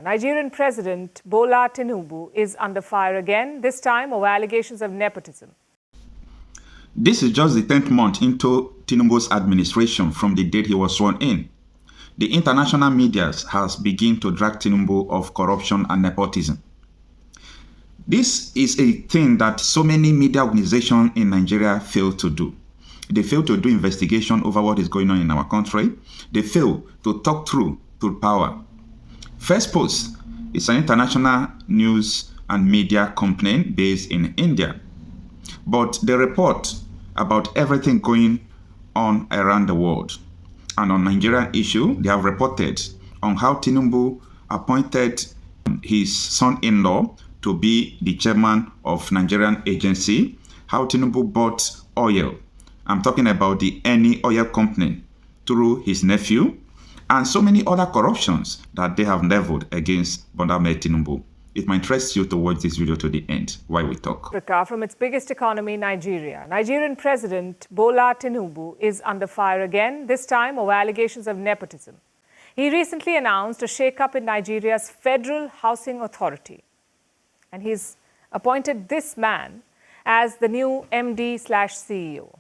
Nigerian President Bola Tinubu is under fire again, this time over allegations of nepotism. This is just the 10th month into Tinubu's administration from the date he was sworn in. The international media has begun to drag Tinubu of corruption and nepotism. This is a thing that so many media organizations in Nigeria fail to do. They fail to do investigation over what is going on in our country. They fail to talk through to power. First Post is an international news and media company based in India. But they report about everything going on around the world. And on Nigerian issue, they have reported on how Tinubu appointed his son-in-law to be the chairman of Nigerian agency, how Tinubu bought oil. I'm talking about the Eni oil company through his nephew, and so many other corruptions that they have leveled against Bola Almhed Tinubu. It might interest you to watch this video to the end while we talk. Africa, from its biggest economy, Nigeria. Nigerian President Bola Tinubu is under fire again, this time over allegations of nepotism. He recently announced a shake-up in Nigeria's Federal Housing Authority. And he's appointed this man as the new MD/CEO,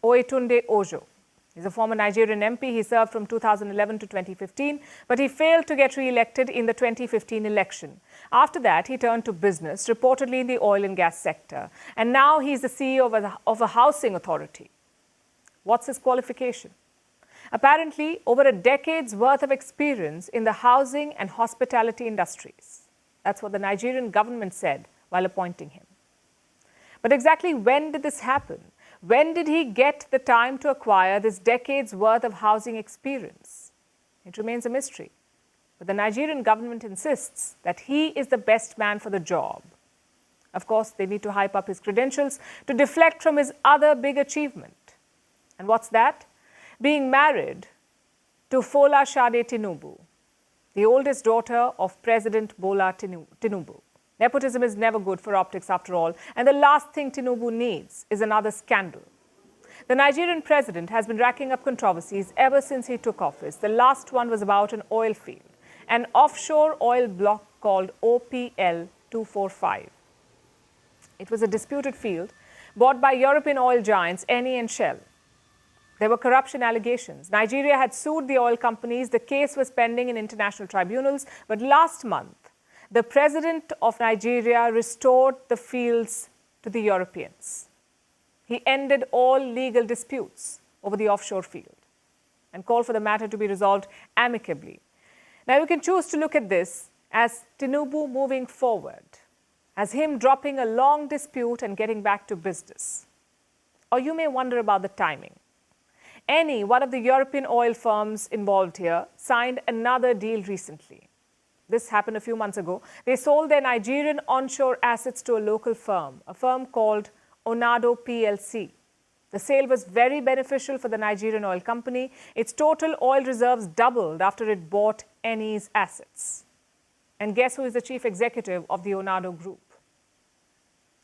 Oyetunde Ojo. He's a former Nigerian MP. He served from 2011 to 2015, but he failed to get re-elected in the 2015 election. After that, he turned to business, reportedly in the oil and gas sector. And now he's the CEO of a housing authority. What's his qualification? Apparently, over a decade's worth of experience in the housing and hospitality industries. That's what the Nigerian government said while appointing him. But exactly when did this happen? When did he get the time to acquire this decade's worth of housing experience? It remains a mystery. But the Nigerian government insists that he is the best man for the job. Of course, they need to hype up his credentials to deflect from his other big achievement. And what's that? Being married to Fola Tinubu, the oldest daughter of President Bola Tinubu. Nepotism is never good for optics after all, and the last thing Tinubu needs is another scandal. The Nigerian president has been racking up controversies ever since he took office. The last one was about an oil field, an offshore oil block called OPL 245. It was a disputed field bought by European oil giants Eni and Shell. There were corruption allegations. Nigeria had sued the oil companies. The case was pending in international tribunals, but last month, the president of Nigeria restored the fields to the Europeans. He ended all legal disputes over the offshore field and called for the matter to be resolved amicably. Now, you can choose to look at this as Tinubu moving forward, as him dropping a long dispute and getting back to business. Or you may wonder about the timing. Eni, one of the European oil firms involved here, signed another deal recently. This happened a few months ago. They sold their Nigerian onshore assets to a local firm, a firm called Onado PLC. The sale was very beneficial for the Nigerian oil company. Its total oil reserves doubled after it bought Eni's assets. And guess who is the chief executive of the Onado group?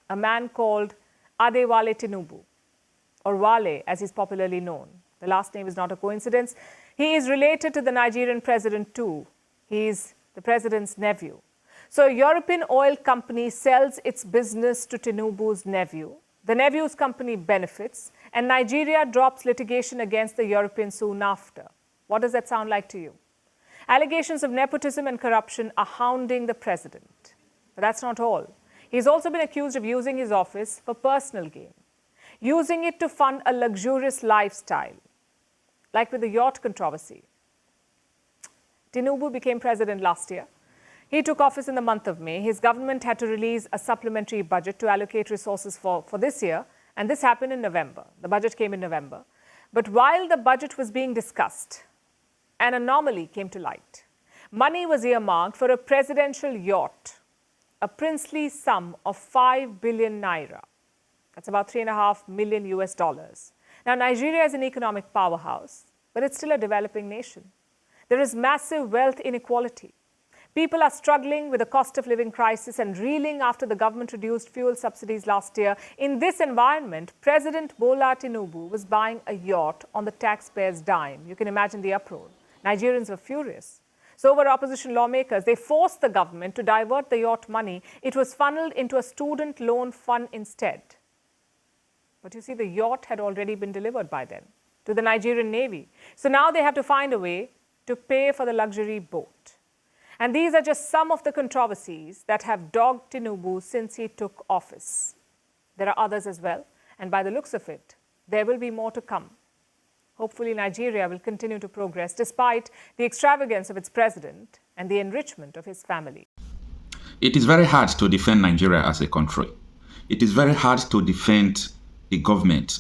A man called Adewale Tinubu, or Wale as he's popularly known. The last name is not a coincidence. He is related to the Nigerian president too. He's the president's nephew. So a European oil company sells its business to Tinubu's nephew. The nephew's company benefits, and Nigeria drops litigation against the Europeans soon after. What does that sound like to you? Allegations of nepotism and corruption are hounding the president. But that's not all. He's also been accused of using his office for personal gain, using it to fund a luxurious lifestyle, like with the yacht controversy. Tinubu became president last year. He took office in the month of May. His government had to release a supplementary budget to allocate resources for this year, and this happened in November. The budget came in November. But while the budget was being discussed, an anomaly came to light. Money was earmarked for a presidential yacht, a princely sum of 5 billion naira. That's about $3.5 million US. Now, Nigeria is an economic powerhouse, but it's still a developing nation. There is massive wealth inequality. People are struggling with the cost of living crisis and reeling after the government reduced fuel subsidies last year. In this environment, President Bola Tinubu was buying a yacht on the taxpayers' dime. You can imagine the uproar. Nigerians were furious. So were opposition lawmakers. They forced the government to divert the yacht money. It was funneled into a student loan fund instead. But you see, the yacht had already been delivered by then to the Nigerian Navy. So now they have to find a way to pay for the luxury boat. And these are just some of the controversies that have dogged Tinubu since he took office. There are others as well. And by the looks of it, there will be more to come. Hopefully, Nigeria will continue to progress despite the extravagance of its president and the enrichment of his family. It is very hard to defend Nigeria as a country. It is very hard to defend the government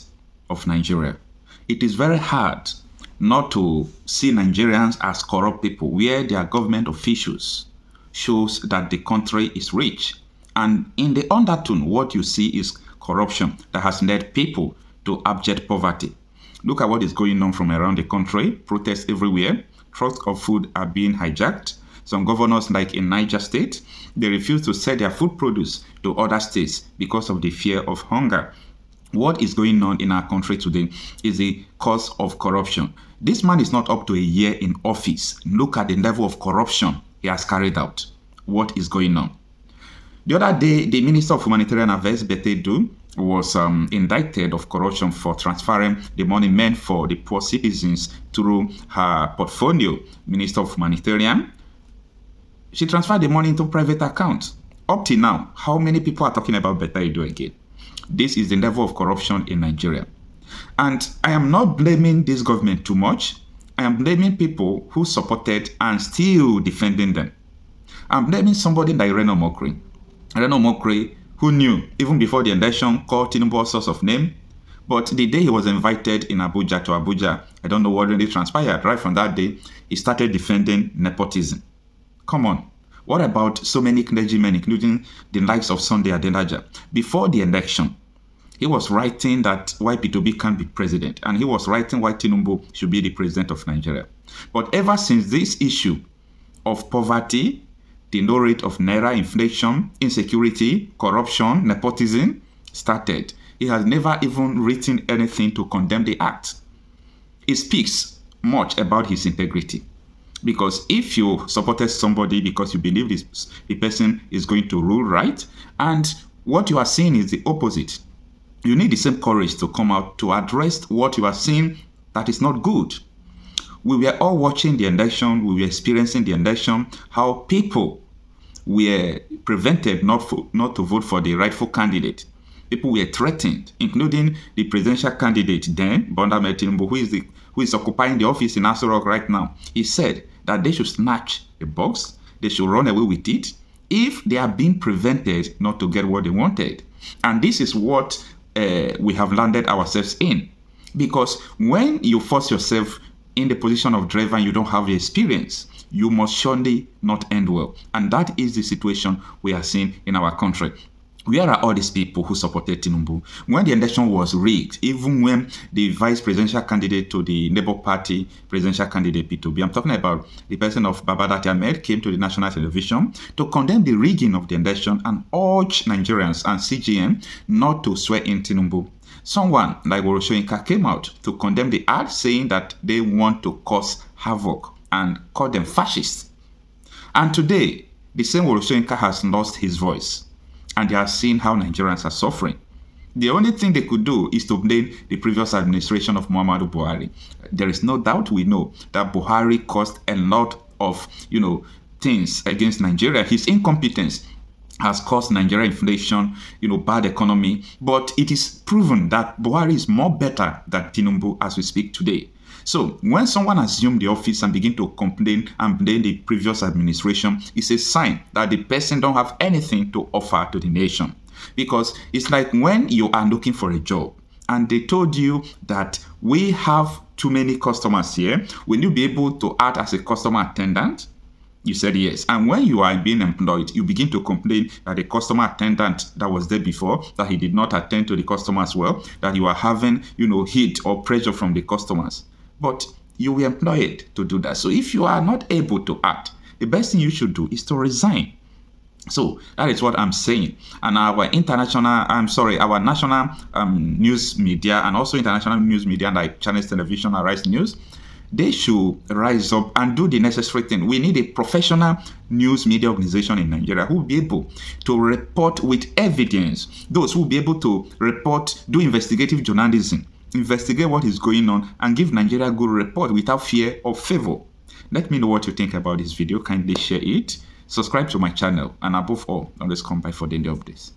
of Nigeria. It is very hard not to see Nigerians as corrupt people where their government officials shows that the country is rich. And in the undertone, what you see is corruption that has led people to abject poverty. Look at what is going on from around the country. Protests everywhere. Trucks of food are being hijacked. Some governors, like in Niger State, they refuse to sell their food produce to other states because of the fear of hunger. What is going on in our country today is the cause of corruption. This man is not up to a year in office. Look at the level of corruption he has carried out. What is going on? The other day, the Minister of Humanitarian Affairs, Betedu, was indicted of corruption for transferring the money meant for the poor citizens through her portfolio. Minister of Humanitarian, she transferred the money into private accounts. Up till now, how many people are talking about Betedu again? This is the level of corruption in Nigeria. And I am not blaming this government too much. I am blaming people who supported and still defending them. I'm blaming somebody like Reno Mokri. Reno Mokri, who knew, even before the election, called Tinubu all sorts of name. But the day he was invited in Abuja to Abuja, I don't know what really transpired. Right from that day, he started defending nepotism. Come on. What about so many clergymen, including the likes of Sunday Adelaja? Before the election, he was writing that why P2B can't be president. And he was writing why Tinubu should be the president of Nigeria. But ever since this issue of poverty, the low rate of naira, inflation, insecurity, corruption, nepotism started, he has never even written anything to condemn the act. It speaks much about his integrity. Because if you supported somebody because you believe the person is going to rule right, and what you are seeing is the opposite, you need the same courage to come out to address what you are seeing that is not good. We were all watching the election, we were experiencing the election, how people were prevented not to vote for the rightful candidate. People were threatened, including the presidential candidate then, Bola Almhed Tinubu, who is occupying the office in Aso Rock right now. He said that they should snatch the box, they should run away with it, if they are being prevented not to get what they wanted. And this is what we have landed ourselves in. Because when you force yourself in the position of driver and you don't have the experience, you must surely not end well. And that is the situation we are seeing in our country. Where are all these people who supported Tinubu? When the election was rigged, even when the vice presidential candidate to the Labour Party presidential candidate P2B, I'm talking about the person of Bola Almhed Tinubu, came to the national television to condemn the rigging of the election and urge Nigerians and CGN not to swear in Tinubu. Someone like Wole Soyinka came out to condemn the ad, saying that they want to cause havoc and call them fascists. And today, the same Wole Soyinka has lost his voice. And they are seeing how Nigerians are suffering. The only thing they could do is to blame the previous administration of Muhammadu Buhari. There is no doubt we know that Buhari caused a lot of, things against Nigeria. His incompetence has caused Nigeria inflation, bad economy. But it is proven that Buhari is more better than Tinubu as we speak today. So when someone assumes the office and begin to complain and blame the previous administration, it's a sign that the person don't have anything to offer to the nation. Because it's like when you are looking for a job and they told you that we have too many customers here, will you be able to act as a customer attendant? You said yes. And when you are being employed, you begin to complain that the customer attendant that was there before, that he did not attend to the customers well, that you are having, heat or pressure from the customers. But you were employed to do that. So if you are not able to act, the best thing you should do is to resign. So that is what I'm saying. And our national news media and also international news media like Channels Television and Rice News, they should rise up and do the necessary thing. We need a professional news media organization in Nigeria who will be able to report with evidence. Those who will be able to report, do investigative journalism, investigate what is going on, and give Nigeria a good report without fear or favor. Let me know what you think about this video. Kindly share it, subscribe to my channel, and above all, always come by for daily updates.